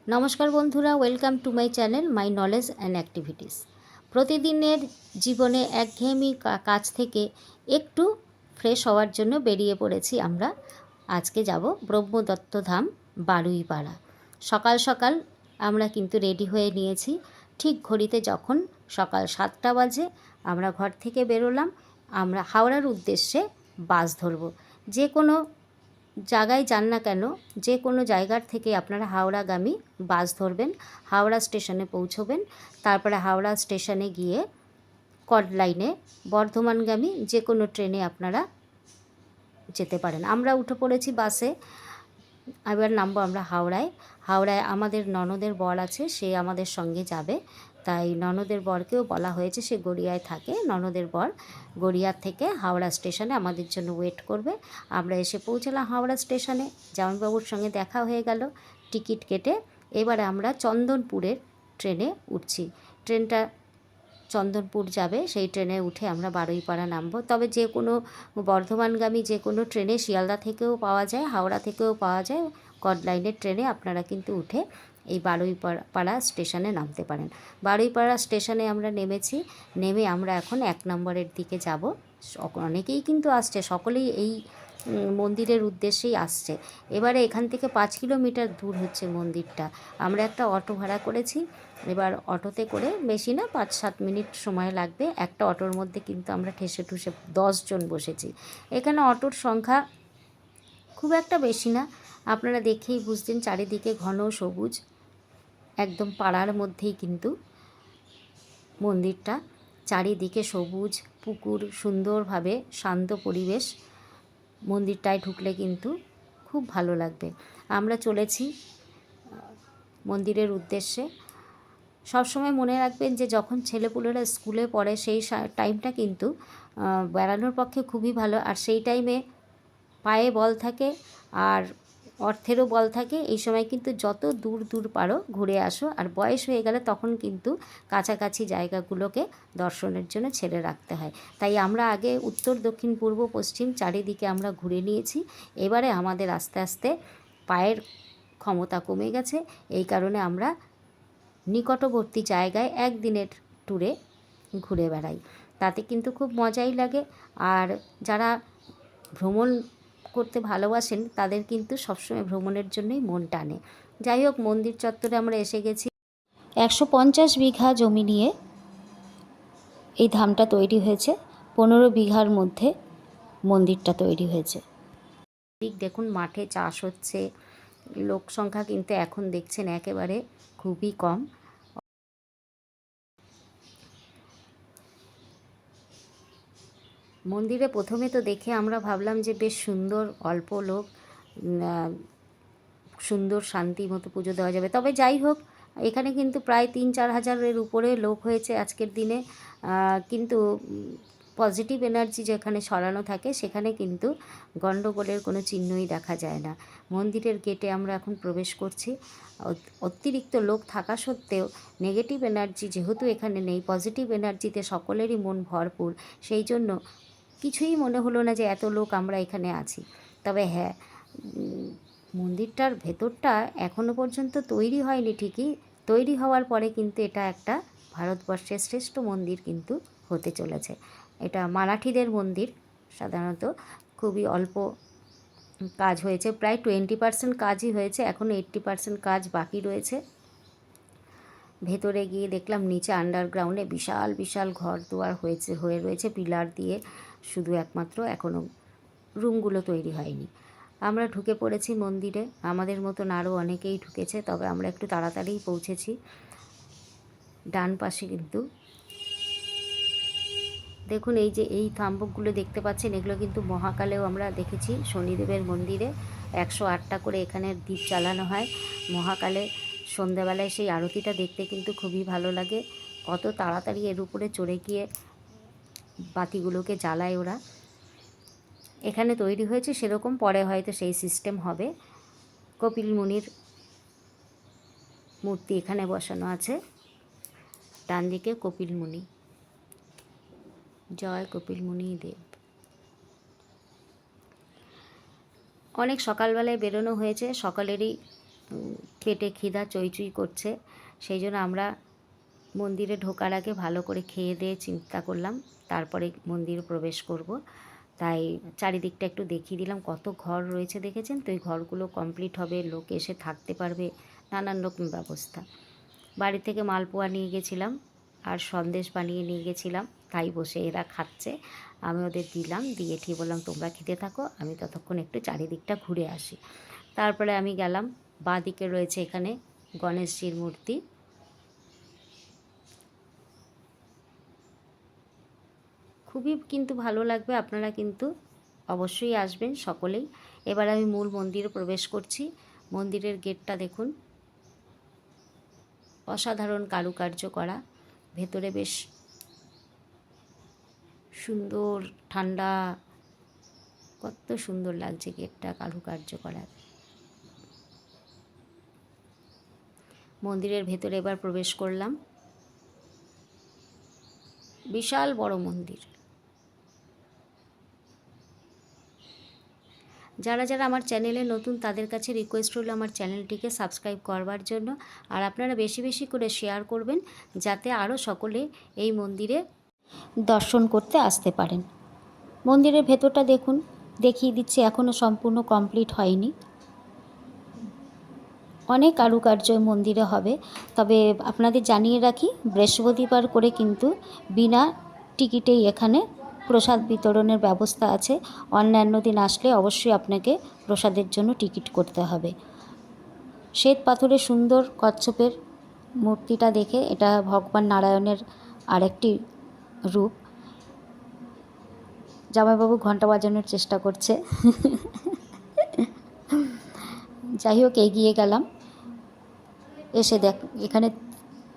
নমস্কার বন্ধুরা, welcome to my channel my knowledge and activities. প্রতিদিনের জীবনে একঘেয়েমি কাজ থেকে একটু ফ্রেশ হওয়ার জন্য বেরিয়ে পড়েছি আমরা। আজকে যাব ব্রহ্মদত্ত ধাম, বারুইপাড়া। সকাল সকাল আমরা কিন্তু রেডি হয়ে নিয়েছি। ঠিক ঘড়িতে যখন সকাল 7টা বাজে আমরা ঘর থেকে বেরোলাম। আমরা হাওড়ার উদ্দেশ্যে বাস ধরব। যে কোনো জায়গায় যান না কেন, যে কোনো জায়গার থেকে আপনারা হাওড়াগামী বাস ধরবেন, হাওড়া স্টেশনে পৌঁছবেন। তারপরে হাওড়া স্টেশনে গিয়ে কড লাইনে বর্ধমানগামী যে কোনো ট্রেনে আপনারা যেতে পারেন। আমরা উঠে পড়েছি বাসে। এবার নামবো আমরা হাওড়ায়। হাওড়ায় আমাদের ননদের বর আছে, সে আমাদের সঙ্গে যাবে। তাই ননদের বরকেও বলা হয়েছে, সে গড়িয়ায় থাকে। ননদের বর গড়িয়ার থেকে হাওড়া স্টেশনে আমাদের জন্য ওয়েট করবে। আমরা এসে পৌঁছলাম হাওড়া স্টেশনে। জামাইবাবুর সঙ্গে দেখা হয়ে গেল, টিকিট কেটে এবারে আমরা চন্দনপুরের ট্রেনে উঠছি। ট্রেনটা চন্দনপুর যাবে, সেই ট্রেনে উঠে আমরা বারুইপাড়া নামবো। তবে যে কোনো বর্ধমানগামী যে কোনো ট্রেনে শিয়ালদা থেকেও পাওয়া যায়, হাওড়া থেকেও পাওয়া যায়। কড লাইনের ট্রেনে আপনারা কিন্তু উঠে এই বারুইপাড়া স্টেশনে নামতে পারেন। বারুইপাড়া স্টেশনে আমরা নেমেছি। নেমে আমরা এখন 1 নম্বরের দিকে যাব। অনেকেই কিন্তু আসছে, সকলেই এই মন্দিরের উদ্দেশ্যেই আসছে। এবারে এখান থেকে 5 কিলোমিটার দূর হচ্ছে মন্দিরটা। আমরা একটা অটো ভাড়া করেছি। এবার অটোতে করে বেশি না, 5-7 মিনিট সময় লাগবে। একটা অটোর মধ্যে কিন্তু আমরা ঠেসে ঠুসে 10 জন বসেছি। এখানে অটোর সংখ্যা খুব একটা বেশি না, আপনারা দেখেই বুঝছেন। চারিদিকে ঘন সবুজ, একদম পাড়ার মধ্যেই কিন্তু মন্দিরটা। চারিদিকে সবুজ, পুকুর, সুন্দরভাবে শান্ত পরিবেশ। মন্দিরটায় ঢুকলে কিন্তু খুব ভালো লাগবে। আমরা চলেছি মন্দিরের উদ্দেশ্যে। সবসময় মনে রাখবেন যে যখন ছেলেপুলেরা স্কুলে পড়ে সেই টাইমটা কিন্তু বেড়ানোর পক্ষে খুবই ভালো। আর সেই টাইমে পায়ে বল থাকে আর অর্থেরও বল থাকে। এই সময় কিন্তু যত দূর দূর পারো ঘুরে আসো। আর বয়স হয়ে গেলে তখন কিন্তু কাছাকাছি জায়গাগুলোকে দর্শনের জন্য ছেড়ে রাখতে হয়। তাই আমরা আগে উত্তর, দক্ষিণ, পূর্ব, পশ্চিম চারিদিকে আমরা ঘুরে নিয়েছি। এবারে আমাদের আস্তে আস্তে পায়ের ক্ষমতা কমে গেছে, এই কারণে আমরা নিকটবর্তী জায়গায় একদিনের ট্যুরে ঘুরে বেড়াই। তাতে কিন্তু খুব মজাই লাগে। আর যারা ভ্রমণ করতে ভালোবাসেন তাদের কিন্তু সবসময় ভ্রমণের জন্যই মন টানে। যাই হোক, মন্দির চত্বরে আমরা এসে গেছি। 150 বিঘা জমি নিয়ে এই ধামটা তৈরি হয়েছে। 15 বিঘার মধ্যে মন্দিরটা তৈরি হয়েছে। দেখুন, মাঠে চাষ হচ্ছে। লোক সংখ্যা কিন্তু এখন দেখছেন একেবারে খুবই কম। মন্দিরে প্রথমে তো দেখে আমরা ভাবলাম যে বেশ সুন্দর, অল্প লোক, সুন্দর শান্তি মতো পুজো দেওয়া যাবে। তবে যাই হোক, এখানে কিন্তু প্রায় 3-4 হাজারের উপরে লোক হয়েছে আজকের দিনে। কিন্তু পজিটিভ এনার্জি যেখানে ছড়ানো থাকে সেখানে কিন্তু গণ্ডগোলের কোনো চিহ্নই দেখা যায় না। মন্দিরের গেটে আমরা এখন প্রবেশ করছি। অতিরিক্ত লোক থাকা সত্ত্বেও নেগেটিভ এনার্জি যেহেতু এখানে নেই, পজিটিভ এনার্জিতে সকলেরই মন ভরপুর। সেই জন্য কিছুই মনে হলো না যে এত লোক আমরা এখানে আছি। তবে হ্যাঁ, মন্দিরটার ভেতরটা এখনও পর্যন্ত তৈরি হয়নি ঠিকই। তৈরি হওয়ার পরে কিন্তু এটা একটা ভারতবর্ষের শ্রেষ্ঠ মন্দির কিন্তু হতে চলেছে। এটা মারাঠিদের মন্দির। সাধারণত খুবই অল্প কাজ হয়েছে, প্রায় 20% কাজই হয়েছে, এখনও 80% কাজ বাকি রয়েছে। ভেতরে গিয়ে দেখলাম নিচে আন্ডারগ্রাউন্ডে বিশাল বিশাল ঘর দুয়ার হয়ে রয়েছে পিলার দিয়ে। শুধু একমাত্র এখনও রুমগুলো তৈরি হয়নি। আমরা ঢুকে পড়েছি মন্দিরে। আমাদের মতন আরও অনেকেই ঢুকেছে, তবে আমরা একটু তাড়াতাড়িই পৌঁছেছি। ডান পাশে কিন্তু দেখুন, এই যে এই থাম্বকগুলো দেখতে পাচ্ছেন, এগুলো কিন্তু মহাকালেও আমরা দেখেছি। শনিদেবের মন্দিরে 108টা করে এখানে দ্বীপ জ্বালানো হয়। মহাকালে সন্ধ্যাবেলায় সেই আরতিটা দেখতে কিন্তু খুবই ভালো লাগে। কত তাড়াতাড়ি এর উপরে চড়ে গিয়ে বাতিগুলোকে জ্বালায় ওরা। এখানে তৈরি হয়েছে সেরকম, পরে হয়তো সেই সিস্টেম হবে। কপিল মুনির মূর্তি এখানে বসানো আছে। ডান দিকে কপিল মুনি। জয় কপিল মুনি দেব। অনেক সকালবেলায় বেরোনো হয়েছে, সকলেরই পেটে খিদা চইচই করছে, সেই জন্য আমরা মন্দিরে ঢোকার আগে ভালো করে খেয়ে দিয়ে চিন্তা করলাম তারপরে মন্দিরে প্রবেশ করব। তাই চারিদিকটা একটু দেখিয়ে দিলাম। কত ঘর রয়েছে দেখেছেন তো, এই ঘরগুলো কমপ্লিট হবে, লোক এসে থাকতে পারবে, নানান রকম ব্যবস্থা। বাড়ি থেকে মালপোয়া নিয়ে গেছিলাম আর সন্দেশ বানিয়ে নিয়ে গেছিলাম, তাই বসে এরা খাচ্ছে, আমি ওদের দিলাম, দিয়ে ঠিক বললাম তোমরা খেতে থাকো, আমি ততক্ষণ একটু চারিদিকটা ঘুরে আসি। তারপরে আমি গেলাম, বাঁ দিকে রয়েছে এখানে গণেশজির মূর্তি। খুবই কিন্তু ভালো লাগবে, আপনারা কিন্তু অবশ্যই আসবেন সকলেই। এবার আমি মূল মন্দিরে প্রবেশ করছি। মন্দিরের গেটটা দেখুন, অসাধারণ কারুকার্য করা, ভেতরে বেশ সুন্দর ঠান্ডা, কত সুন্দর লাগছে গেটটা কারুকার্য করা। মন্দিরের ভেতরে এবার প্রবেশ করলাম। বিশাল বড় মন্দির। যারা যারা আমার চ্যানেলে নতুন তাদের কাছে রিকোয়েস্ট হলো আমার চ্যানেলটিকে সাবস্ক্রাইব করবার জন্য, আর আপনারা বেশি বেশি করে শেয়ার করবেন যাতে আরও সকলে এই মন্দিরে দর্শন করতে আসতে পারেন। মন্দিরের ভেতরটা দেখুন, দেখিয়ে দিচ্ছি, এখনও সম্পূর্ণ কমপ্লিট হয়নি, অনেক কারুকার্য মন্দিরে হবে। তবে আপনাদের জানিয়ে রাখি, বৃহস্পতিবার করে কিন্তু বিনা টিকিটেই এখানে প্রসাদ বিতরণের ব্যবস্থা আছে। অন্যান্য দিন আসলে অবশ্যই আপনাকে প্রসাদের জন্য টিকিট করতে হবে। শ্বেত পাথরের সুন্দর কচ্ছপের মূর্তিটা দেখে, এটা ভগবান নারায়ণের আরেকটি রূপ। জামাইবাবু ঘন্টা বাজানোর চেষ্টা করছে। যাই হোক, এগিয়ে গেলাম, এসে দেখ এখানে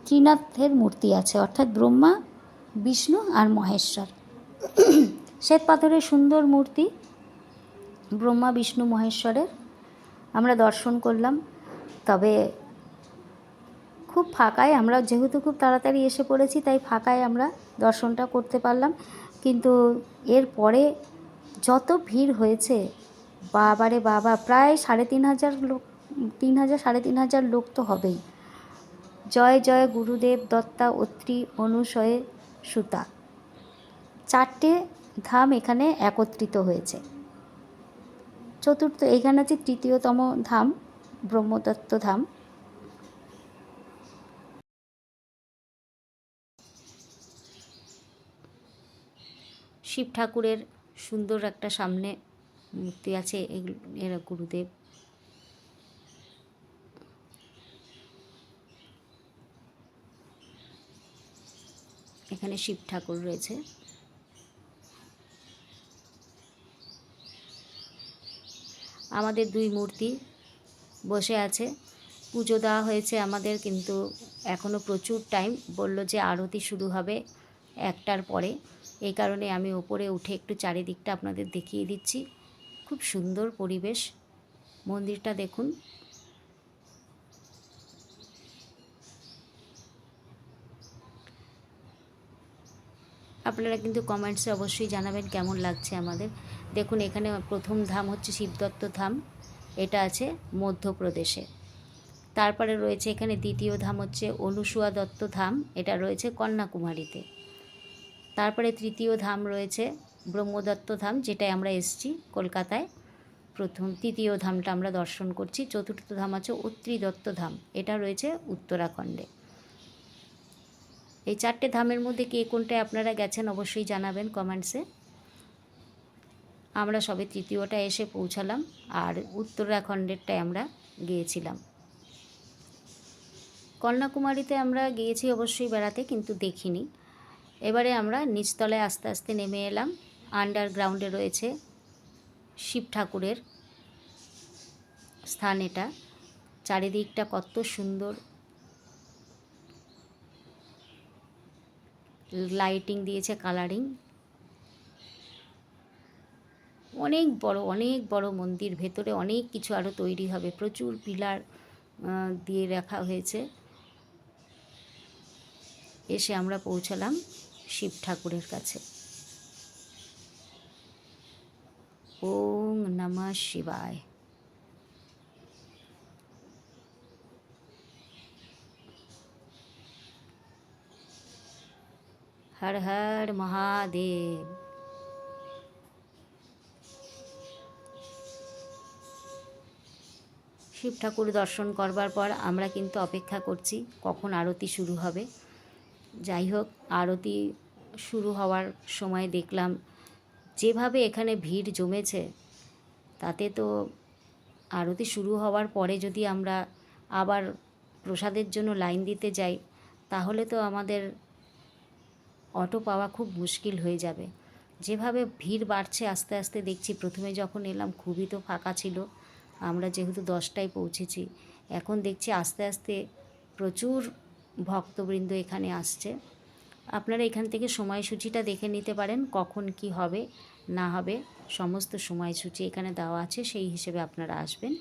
ত্রিনাথের মূর্তি আছে, অর্থাৎ ব্রহ্মা, বিষ্ণু আর মহেশ্বর। শ্বেত পাথরের সুন্দর মূর্তি ব্রহ্মা বিষ্ণু মহেশ্বরের আমরা দর্শন করলাম। তবে খুব ফাঁকায়, আমরা যেহেতু খুব তাড়াতাড়ি এসে পড়েছি তাই ফাঁকায় আমরা দর্শনটা করতে পারলাম। কিন্তু এর পরে যত ভিড় হয়েছে, বাবারে বাবা, প্রায় 3,500 লোক, 3,000 3,500 লোক তো হবেই। জয় জয় গুরুদেব দত্তা অত্রি অনুসয়ে সুতা, 4টে ধাম এখানে একত্রিত হয়েছে। এখানে আছে তৃতীয়তম ধাম ব্রহ্মদত্ত ধাম। শিব ঠাকুরের সুন্দর একটা সামনে মূর্তি আছে, এরা গুরুদেব। এখানে শিব ঠাকুর রয়েছে। আমাদের 2 মূর্তি বসে আছে, পুজো দেওয়া হয়েছে আমাদের, কিন্তু এখনও প্রচুর টাইম, বলল যে আরতি শুরু হবে 1টার পরে। এই কারণে আমি ওপরে উঠে একটু চারিদিকটা আপনাদের দেখিয়ে দিচ্ছি। খুব সুন্দর পরিবেশ, মন্দিরটা দেখুন। আপনারা কিন্তু কমেন্টসে অবশ্যই জানাবেন কেমন লাগছে আমাদের। দেখুন, এখানে প্রথম ধাম হচ্ছে শিবদত্ত ধাম, এটা আছে মধ্যপ্রদেশে। তারপরে রয়েছে এখানে দ্বিতীয় ধাম হচ্ছে অনুসুয়া দত্ত ধাম, এটা রয়েছে কন্যাকুমারীতে। তারপরে তৃতীয় ধাম রয়েছে ব্রহ্মদত্ত ধাম, যেটায় আমরা এসেছি কলকাতায়। তৃতীয় ধামটা আমরা দর্শন করছি। চতুর্থ ধাম আছে অত্রি দত্ত ধাম, এটা রয়েছে উত্তরাখণ্ডে। এই 4টে ধামের মধ্যে কে কোনটায় আপনারা গেছেন অবশ্যই জানাবেন কমেন্টসে। আমরা সবে তৃতীয়টা এসে পৌঁছালাম, আর উত্তরাখণ্ডেরটায় আমরা গিয়েছিলাম। কন্যাকুমারীতে আমরা গিয়েছি অবশ্যই বেড়াতে, কিন্তু দেখিনি। এবারে আমরা নিচতলায় আস্তে আস্তে নেমে এলাম। আন্ডারগ্রাউন্ডে রয়েছে শিব ঠাকুরের স্থান। এটা চারিদিকটা কত সুন্দর লাইটিং দিয়েছে, কালারিং। অনেক বড় মন্দির, ভেতরে অনেক কিছু আরও তৈরি হবে, প্রচুর পিলার দিয়ে রাখা হয়েছে। এসে আমরা পৌঁছালাম শিব ঠাকুরের কাছে। ওম নমঃ শিবায়। হর হর মহাদেব। শিব ঠাকুর দর্শন করবার পর আমরা কিন্তু অপেক্ষা করছি কখন আরতি শুরু হবে। যাই হোক, আরতি শুরু হওয়ার সময় দেখলাম যেভাবে এখানে ভিড় জমেছে, তাতে তো আরতি শুরু হওয়ার পরে যদি আমরা আবার প্রসাদের জন্য লাইন দিতে যাই, তাহলে তো আমাদের অটো পাওয়া খুব মুশকিল হয়ে যাবে। যেভাবে ভিড় বাড়ছে আস্তে আস্তে দেখছি, প্রথমে যখন এলাম খুবই তো ফাঁকা ছিল, আমরা যেহেতু 10টায় পৌঁছেছি, এখন দেখছি আস্তে আস্তে প্রচুর ভক্তবৃন্দ এখানে আসছে। আপনারা এখান থেকে সময়সূচিটা দেখে নিতে পারেন, কখন কি হবে না হবে সমস্ত সময়সূচি এখানে দেওয়া আছে, সেই হিসেবে আপনারা আসবেন।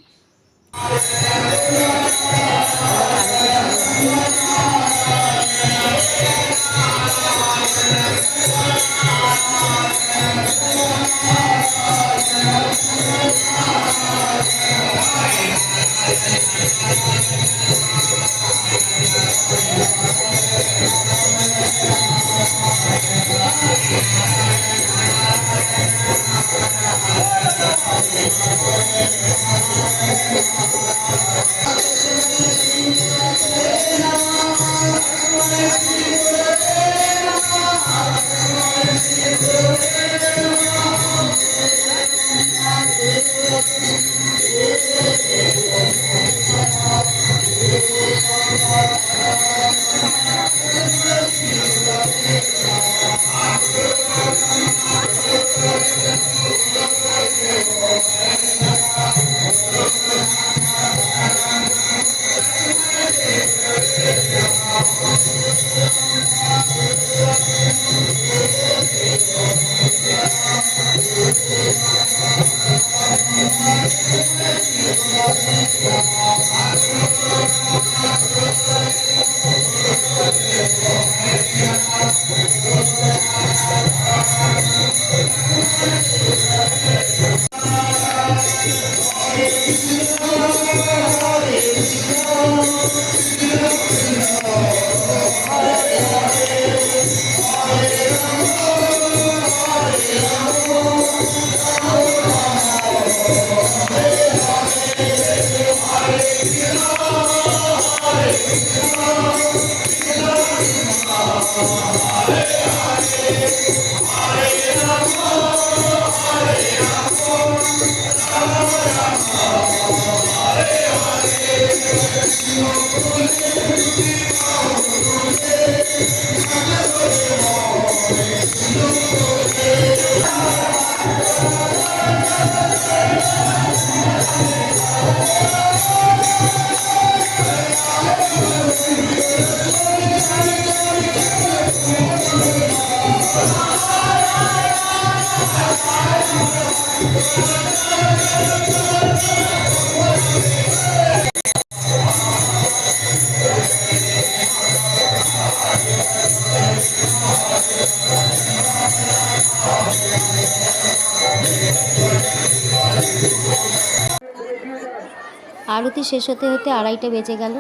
আরতি শেষ হতে হতে 2:30 বেজে গেল।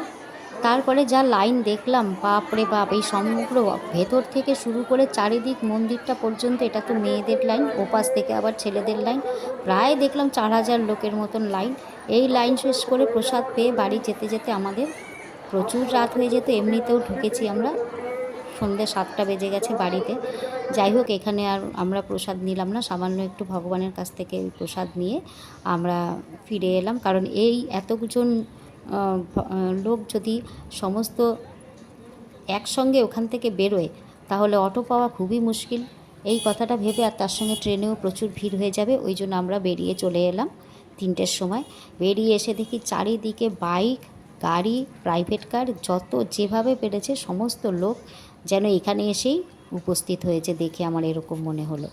তারপরে যা লাইন দেখলাম, বাপ রে বাপ! এই সমগ্র ভেতর থেকে শুরু করে চারিদিক মন্দিরটা পর্যন্ত, এটা তো মেয়েদের লাইন, ওপাশ থেকে আবার ছেলেদের লাইন। প্রায় দেখলাম 4000 লোকের মতন লাইন। এই লাইন শেষ করে প্রসাদ পেয়ে বাড়ি যেতে যেতে আমাদের প্রচুর রাত হয়ে যেত। এমনিতেও ঢুকেছি আমরা, সন্ধ্যে 7টা বেজে গেছে বাড়িতে। যাই হোক, এখানে আর আমরা প্রসাদ নিলাম না, সামান্য একটু ভগবানের কাছ থেকে প্রসাদ নিয়ে আমরা ফিরে এলাম। কারণ এই এতজন লোক যদি সমস্ত একসঙ্গে ওখান থেকে বেরোয়, তাহলে অটো পাওয়া খুবই মুশকিল। এই কথাটা ভেবে, আর তার সঙ্গে ট্রেনেও প্রচুর ভিড় হয়ে যাবে, ওই জন্য আমরা বেরিয়ে চলে এলাম 3টের সময়। বেরিয়ে এসে দেখি চারিদিকে বাইক, গাড়ি, প্রাইভেট কার, যত যেভাবে পেরেছে সমস্ত লোক যেন এখানে এসেই উপস্থিত হয়েছে, দেখে আমার এরকম মনে হলো।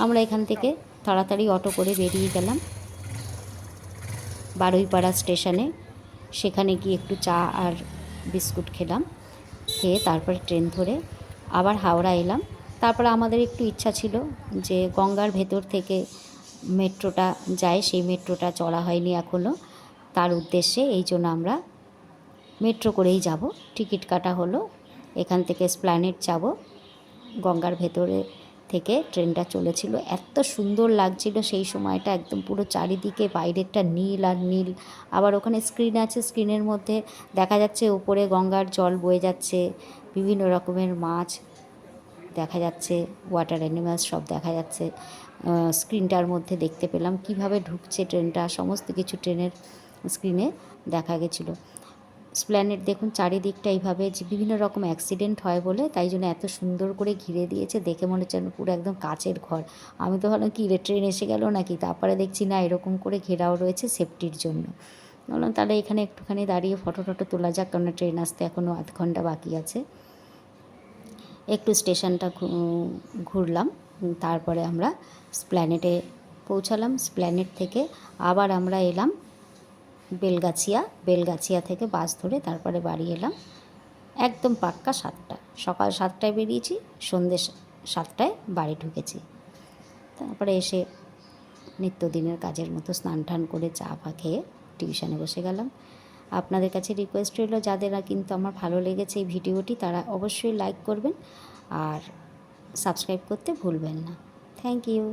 আমরা এখান থেকে তাড়াতাড়ি অটো করে বেরিয়ে গেলাম বারুইপাড়া স্টেশনে। সেখানে গিয়ে একটু চা আর বিস্কুট খেলাম, খেয়ে তারপরে ট্রেন ধরে আবার হাওড়া এলাম। তারপরে আমাদের একটু ইচ্ছা ছিল যে গঙ্গার ভেতর থেকে মেট্রোটা যায়, সেই মেট্রোটা চড়া হয়নি এখনও, তার উদ্দেশ্যে এই জন্য আমরা মেট্রো করেই যাব। টিকিট কাটা হলো, এখান থেকে স্প্ল্যানেড যাব। গঙ্গার ভেতরে থেকে ট্রেনটা চলেছিল, এত সুন্দর লাগছিল সেই সময়টা, একদম পুরো চারিদিকে বাইরেরটা নীল আর নীল। আবার ওখানে স্ক্রিন আছে, স্ক্রিনের মধ্যে দেখা যাচ্ছে উপরে গঙ্গার জল বয়ে যাচ্ছে, বিভিন্ন রকমের মাছ দেখা যাচ্ছে, ওয়াটার অ্যানিমালস সব দেখা যাচ্ছে। স্ক্রিনটার মধ্যে দেখতে পেলাম কিভাবে ঢুকছে ট্রেনটা, সমস্ত কিছু ট্রেনের স্ক্রিনে দেখা গেছিলো। স্প্ল্যানেড দেখুন চারিদিকটা এইভাবে, যে বিভিন্ন রকম অ্যাক্সিডেন্ট হয় বলে তাই জন্য এত সুন্দর করে ঘিরে দিয়েছে, দেখে মনে হচ্ছে পুরো একদম কাচের ঘর। আমি তো ভাবলাম কি রে, ট্রেন এসে গেল নাকি, তারপরে দেখছি না এরকম করে ঘেরাও রয়েছে সেফটির জন্য। বললাম তাহলে এখানে একটুখানি দাঁড়িয়ে ফটো টটো তোলা যাক, কারণ ট্রেন আসতে এখনও আধ ঘন্টা বাকি আছে। একটু স্টেশনটা ঘুরলাম, তারপরে আমরা স্প্ল্যানেডে পৌঁছালাম। স্প্ল্যানেড থেকে আবার আমরা এলাম বেলগাছিয়া থেকে বাস ধরে তারপরে বাড়ি এলাম। একদম পাক্কা 7টা, সকাল 7টায় বেরিয়েছি, সন্ধ্যে 7টায় বাড়ি ঢুকেছি। তারপরে এসে নিত্যদিনের কাজের মতো স্নান টান করে চা ফা খেয়ে টিউশনে বসে গেলাম। আপনাদের কাছে রিকোয়েস্ট রইল, যাদের কিন্তু আমার ভালো লেগেছে এই ভিডিওটি তারা অবশ্যই লাইক করবেন আর সাবস্ক্রাইব করতে ভুলবেন না। Thank you.